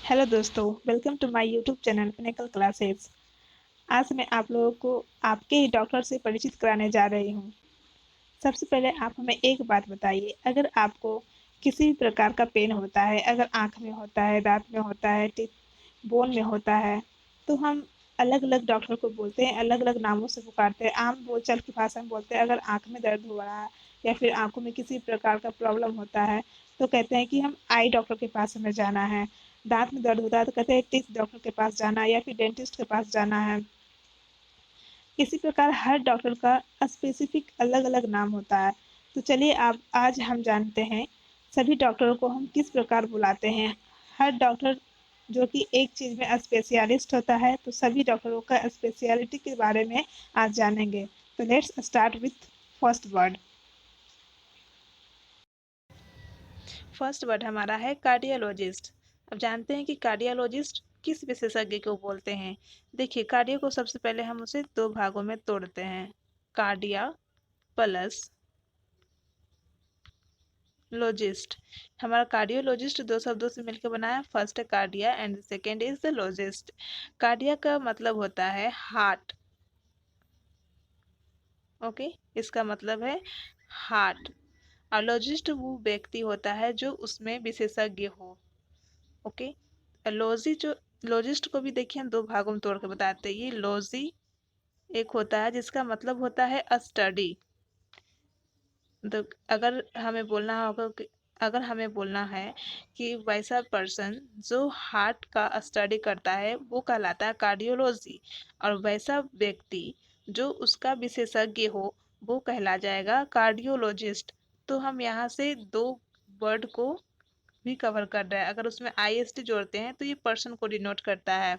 Hello दोस्तों, welcome to my YouTube channel Pinnacle Classes. आज मैं आप लोगों को आपके ही डॉक्टर से परिचित कराने जा रही हूँ। सबसे पहले आप हमें एक बात बताइए, अगर आपको किसी भी प्रकार का पेन होता है, अगर आँख में होता है, दाँत में होता है, बोन में होता है, तो हम अलग-अलग डॉक्टर को बोलते हैं, अलग-अलग नामों से पुकारते हैं। आम बोलचाल की भाषा में बोलते हैं, अगर आँख में दर्द हो रहा है या फिर आँखों में किसी प्रकार का प्रॉब्लम होता है, तो कहते हैं कि हम आई डॉक्टर के पास हमें जाना है। दाँत में दर्द होता है तो कहते हैं टीथ डॉक्टर के पास जाना है या फिर डेंटिस्ट के पास जाना है। इसी प्रकार हर डॉक्टर का स्पेसिफिक अलग-अलग नाम होता है। तो चलिए आप आज हम जानते हैं सभी डॉक्टरों को हम किस प्रकार बुलाते हैं। हर डॉक्टर जो कि एक चीज़ में स्पेशलिस्ट होता है, तो सभी डॉक्टरों का स्पेशलिटी के बारे में आज जानेंगे। तो let's start with first word. First word हमारा है कार्डियोलॉजिस्ट। अब जानते हैं कि कार्डियोलॉजिस्ट किस विशेषज्ञ को बोलते हैं। देखिए, कार्डियो को सबसे पहले हम उसे दो भागों में तोड़ते हैं, कार्डिया प्लस लॉजिस्ट। हमारा कार्डियोलॉजिस्ट दो शब्दों से मिलकर बना है, फर्स्ट है cardia and second is the logist. Cardia का मतलब होता है हार्ट। ओके, इसका मतलब है हार्ट। और लॉजिस्ट वो व्यक्ति होता है जो उसमें विशेषज्ञ हो। ओके, लॉजी जो लॉजिस्ट को भी देखिए हम दो भागों में तोड़ के बताते हैं। ये लॉजी एक होता है जिसका मतलब होता है स्टडी। तो अगर हमें बोलना है कि वैसा पर्सन जो हार्ट का स्टडी करता है वो कहलाता है कार्डियोलॉजी, और वैसा व्यक्ति जो उसका विशेषज्ञ हो वो कहला जाएगा कार्डियोलॉजिस्ट। तो हम यहाँ से दो वर्ड को भी कवर कर रहा है। अगर उसमें आईएसटी जोड़ते हैं तो ये पर्सन को डिनोट करता है।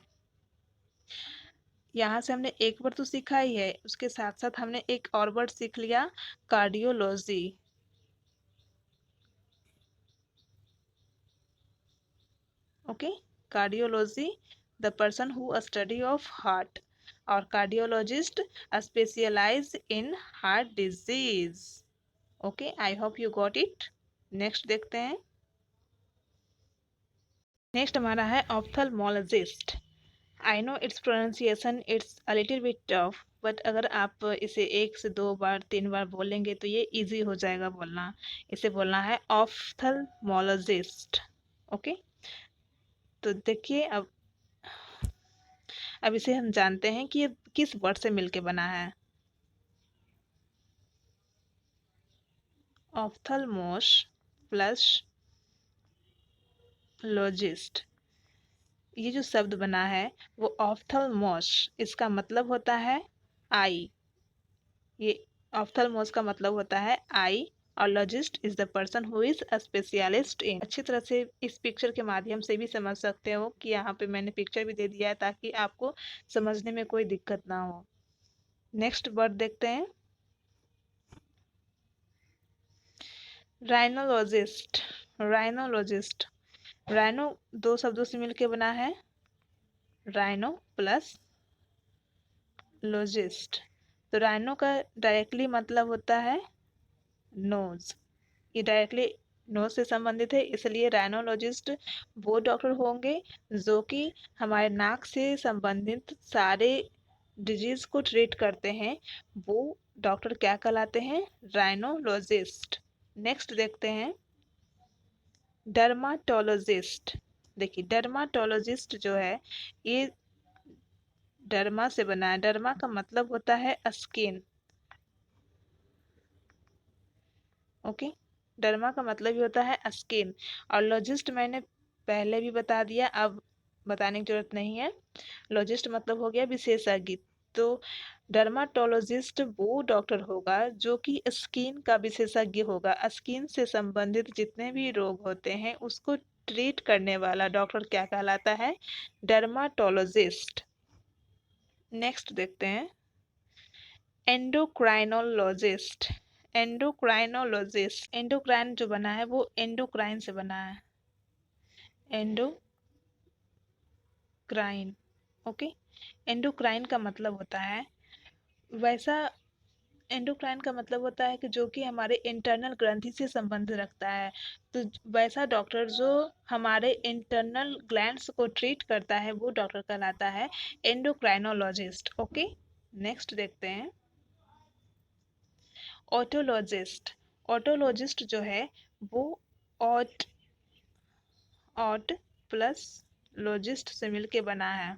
यहाँ से हमने एक वर्ड तो सीखा ही है, उसके साथ साथ हमने एक और वर्ड सीख लिया, cardiology. Okay, cardiology the person who study of heart, और cardiologist specialize in heart disease. Okay, I hope you got it. Next देखते हैं। नेक्स्ट हमारा है ophthalmologist. I know its pronunciation it's a little bit tough, but अगर आप इसे एक से दो बार तीन बार बोलेंगे तो ये इजी हो जाएगा बोलना। इसे बोलना है ऑप्थेल्मोलॉजिस्ट। ओके, तो देखिए अब इसे हम जानते हैं कि ये किस वर्ड से मिलके बना है। ऑप्थेल्मोस प्लस लॉजिस्ट, ये जो शब्द बना है वो ऑप्थेल्मोस, इसका मतलब होता है आई। ये ऑप्थेल्मोस का मतलब होता है आई, और लॉजिस्ट is the person who is a specialist in. अच्छी तरह से इस पिक्चर के माध्यम से भी समझ सकते हो कि यहाँ पे मैंने पिक्चर भी दे दिया है ताकि आपको समझने में कोई दिक्कत ना हो। नेक्स्ट वर्ड देखते हैं, राइनोलॉजिस्ट। राइनोलॉजिस्ट, राइनो दो शब्दों से मिलकर बना है, राइनो प्लस लॉजिस्ट। तो राइनो का डायरेक्टली मतलब होता है नोज। ये डायरेक्टली नोज से संबंधित है, इसलिए राइनोलॉजिस्ट वो डॉक्टर होंगे जो कि हमारे नाक से संबंधित सारे डिजीज को ट्रीट करते हैं। वो डॉक्टर क्या कहलाते हैं? राइनोलॉजिस्ट। नेक्स्ट देखते हैं, डर्माटोलॉजिस्ट। देखिए, डर्माटोलॉजिस्ट जो है ये डर्मा से बना है। डर्मा का मतलब होता है स्किन। ओके, डर्मा का मतलब ही होता है स्किन। और लॉजिस्ट मैंने पहले भी बता दिया, अब बताने की जरूरत नहीं है। लॉजिस्ट मतलब हो गया विशेषज्ञ। तो डर्माटोलॉजिस्ट वो डॉक्टर होगा जो कि स्किन का विशेषज्ञ होगा। स्किन से संबंधित जितने भी रोग होते हैं उसको ट्रीट करने वाला डॉक्टर क्या कहलाता है? डर्माटोलॉजिस्ट। नेक्स्ट देखते हैं, एंडोक्राइनोलॉजिस्ट। एंडोक्राइनोलॉजिस्ट, एंडोक्राइन जो बना है वो एंडोक्राइन से बना है, एंडोक्राइन। ओके, एंडोक्राइन का मतलब होता है वैसा एंडोक्राइन का मतलब होता है कि जो कि हमारे इंटरनल ग्रंथि से संबंध रखता है। तो वैसा डॉक्टर जो हमारे इंटरनल ग्लैंड्स को ट्रीट करता है वो डॉक्टर कहलाता है एंडोक्राइनोलॉजिस्ट। ओके, नेक्स्ट देखते हैं ऑटोलॉजिस्ट। ऑटोलॉजिस्ट जो है वो ऑट ऑट प्लस लॉजिस्ट से मिलके बना है।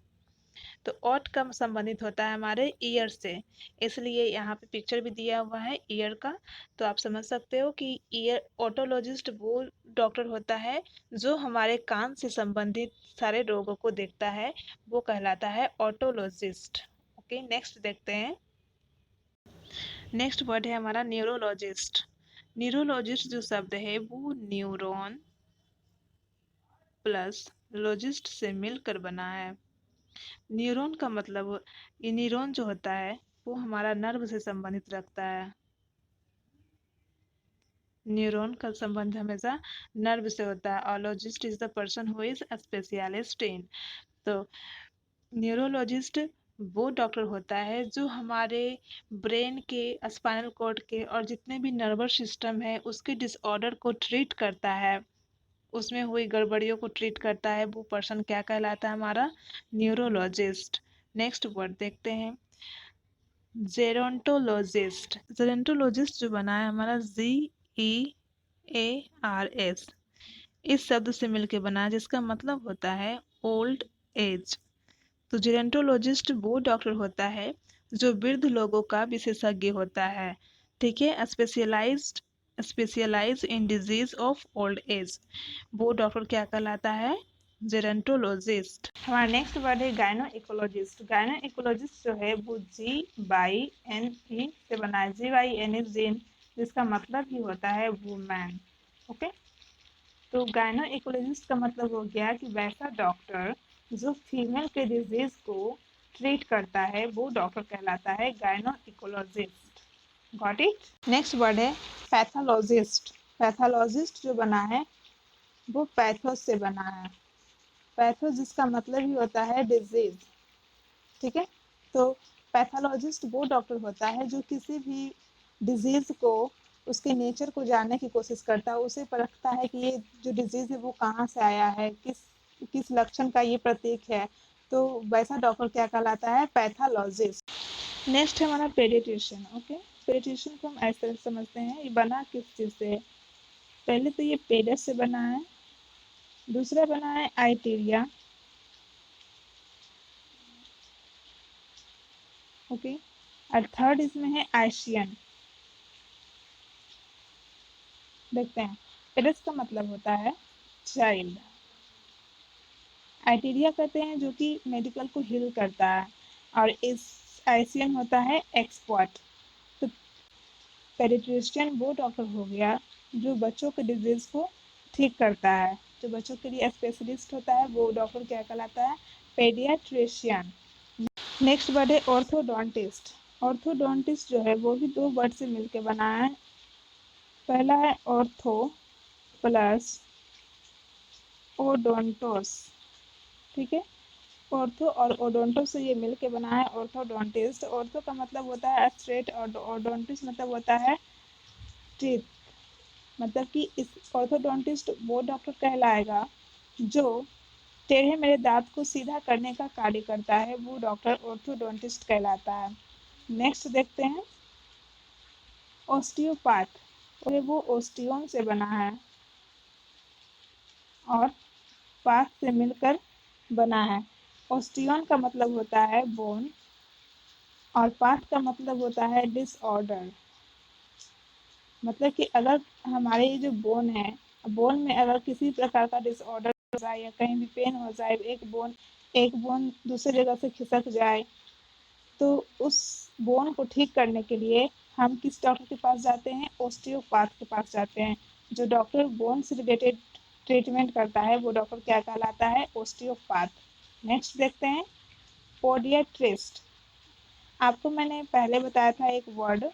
तो ऑट का संबंधित होता है हमारे ईयर से, इसलिए यहाँ पे पिक्चर भी दिया हुआ है ईयर का। तो आप समझ सकते हो कि ईयर ऑटोलॉजिस्ट वो डॉक्टर होता है जो हमारे कान से संबंधित सारे रोगों को देखता है, वो कहलाता है ऑटोलॉजिस्ट। ओके, नेक्स्ट देखते हैं। नेक्स्ट वर्ड है हमारा न्यूरोलॉजिस्ट। न्यूरोलॉजिस्ट जो शब्द है वो न्यूरॉन प्लस लॉजिस्ट से मिलकर बना है। न्यूरॉन का मतलब, ये न्यूरॉन जो होता है वो हमारा नर्व से संबंधित रखता है। न्यूरॉन का संबंध हमेशा नर्व से होता है और लॉजिस्ट is the person who is specialist in. तो न्यूरोलॉजिस्ट वो डॉक्टर होता है जो हमारे ब्रेन के, स्पाइनल कॉर्ड के और जितने भी नर्वस सिस्टम है उसके डिसऑर्डर को ट्रीट करता है, उसमें हुई गड़बड़ियों को ट्रीट करता है। वो पर्सन क्या कहलाता है? हमारा न्यूरोलॉजिस्ट। नेक्स्ट वर्ड देखते हैं जेरोंटोलॉजिस्ट। जेरोंटोलॉजिस्ट जो बना है हमारा GEARS, इस शब्द से मिलके बना है जिसका मतलब होता है ओल्ड एज। तो जेरोंटोलॉजिस्ट वो डॉक्टर होता है जो वृद्ध लोगों का विशेषज्ञ होता है। ठीक है, specialise in disease of old age, वो डॉक्टर क्या कहलाता है? जेरोंटोलॉजिस्ट। हमारा नेक्स्ट वर्ड है गायनो इकोलॉजिस्ट। गायनो इकोलॉजिस्ट जो है वो GYNE से बना है। GYNE जीन, जिसका मतलब ही होता है वुमेन। ओके, तो गायनो इकोलॉजिस्ट का मतलब हो गया कि वैसा डॉक्टर जो फीमेल के डिजीज को ट्रीट करता है वो डॉक्टर कहलाता है गायनो ecologist. Got it. Next word है पैथोलॉजिस्ट। पैथोलॉजिस्ट जो बना है वो पैथोस से बना है। पैथो जिसका मतलब ही होता है डिजीज। ठीक है, तो पैथोलॉजिस्ट वो डॉक्टर होता है जो किसी भी डिजीज को, उसके नेचर को जानने की कोशिश करता है, उसे परखता है कि ये जो डिजीज है वो कहाँ से आया है, किस किस लक्षण का ये प्रतीक है। तो वैसा डॉक्टर क्या कहलाता है? पैथोलॉजिस्ट। नेक्स्ट है हमारा पेडिट्रिशियन। ओके, पेडिट्रिशियन को हम ऐसे तरह समझते हैं, ये बना किस चीज़ से है? पहले तो ये पेडस से बना है, दूसरा बना है आइटीरिया। ओके, और थर्ड इसमें है आइशियन। देखते हैं, पेडस का मतलब होता है चाइल्ड। आइटीरिया कहते हैं जो कि मेडिकल को हील करता है, और इस आइशियन होता है एक्सपर्ट। तो पेडिट्रिशियन वो डॉक्टर हो गया जो बच्चों के डिजीज को ठीक करता है, जो बच्चों के लिए स्पेशलिस्ट होता है वो डॉक्टर क्या कहलाता है? पेडियाट्रिशियन। नेक्स्ट वर्ड है ऑर्थोडोंटिस्ट। ऑर्थोडोंटिस्ट जो है वो भी दो वर्ड से मिलकर बना है। पहला है ऑर्थो प्लस ओडोंटोस। ठीक है, ऑर्थो और ओडोंटो से ये मिलके बना है ऑर्थोडोंटिस्ट। ऑर्थो का मतलब होता है स्ट्रेट और ओडोंटिस्ट मतलब होता है टीथ। मतलब कि इस ऑर्थोडोंटिस्ट वो डॉक्टर कहलाएगा जो टेढ़े मेढ़े दांत को सीधा करने का कार्य करता है, वो डॉक्टर ऑर्थोडोंटिस्ट कहलाता है। नेक्स्ट देखते हैं ऑस्टियोपैथ। और वो ओस्टियोन से बना है और पाथ से मिलकर बना है। ओस्टियोन का मतलब होता है बोन और पाथ का मतलब होता है डिसऑर्डर। मतलब कि अगर हमारे ये जो बोन है, बोन में अगर किसी प्रकार का डिसऑर्डर हो जाए या कहीं भी पेन हो जाए, एक बोन दूसरी जगह से खिसक जाए, तो उस बोन को ठीक करने के लिए हम किस डॉक्टर के पास जाते हैं? ओस्टियोपैथ के पास जाते हैं। जो डॉक्टर बोन से रिलेटेड ट्रीटमेंट करता है वो डॉक्टर क्या कहलाता है? ओस्टियोपैथ। नेक्स्ट देखते हैं पोडियाट्रिस्ट। आपको मैंने पहले बताया था एक वर्ड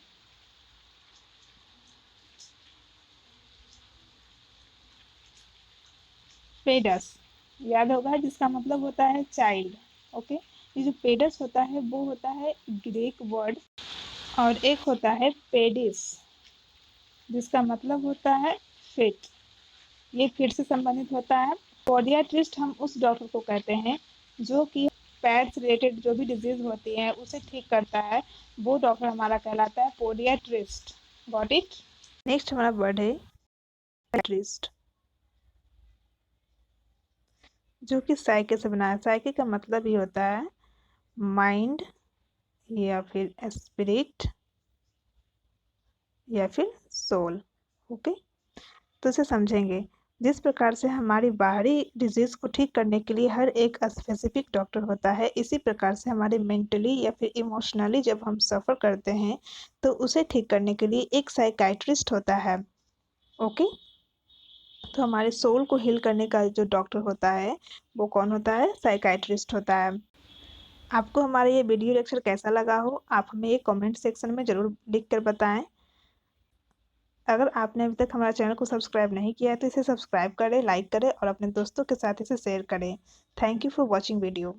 पेडस, याद होगा, जिसका मतलब होता है चाइल्ड। ओके, ये जो पेडस होता है वो होता है ग्रीक वर्ड और एक होता है पेडिस, जिसका मतलब होता है फिट। ये फिट से संबंधित होता है। पोडियाट्रिस्ट हम उस डॉक्टर को कहते हैं जो कि पैर से रिलेटेड जो भी डिजीज होती है उसे ठीक करता है, वो डॉक्टर हमारा कहलाता है पोडियाट्रिस्ट। Got it. नेक्स्ट हमारा वर्ड है साइकियाट्रिस्ट, जो कि साइके से बना है। साइके का मतलब ही होता है माइंड या फिर स्पिरिट या फिर सोल। ओके, तो इसे समझेंगे। जिस प्रकार से हमारी बाहरी डिजीज को ठीक करने के लिए हर एक स्पेसिफिक डॉक्टर होता है, इसी प्रकार से हमारे मेंटली या फिर इमोशनली जब हम सफ़र करते हैं तो उसे ठीक करने के लिए एक साइकाइट्रिस्ट होता है। ओके, तो हमारे सोल को हील करने का जो डॉक्टर होता है वो कौन होता है? साइकाइट्रिस्ट होता है। आपको हमारा ये वीडियो लेक्चर कैसा लगा हो, आप हमें ये कमेंट सेक्शन में ज़रूर लिख कर बताएं। अगर आपने अभी तक हमारे चैनल को सब्सक्राइब नहीं किया है तो इसे सब्सक्राइब करें, लाइक करें और अपने दोस्तों के साथ इसे शेयर करें। Thank you for watching video.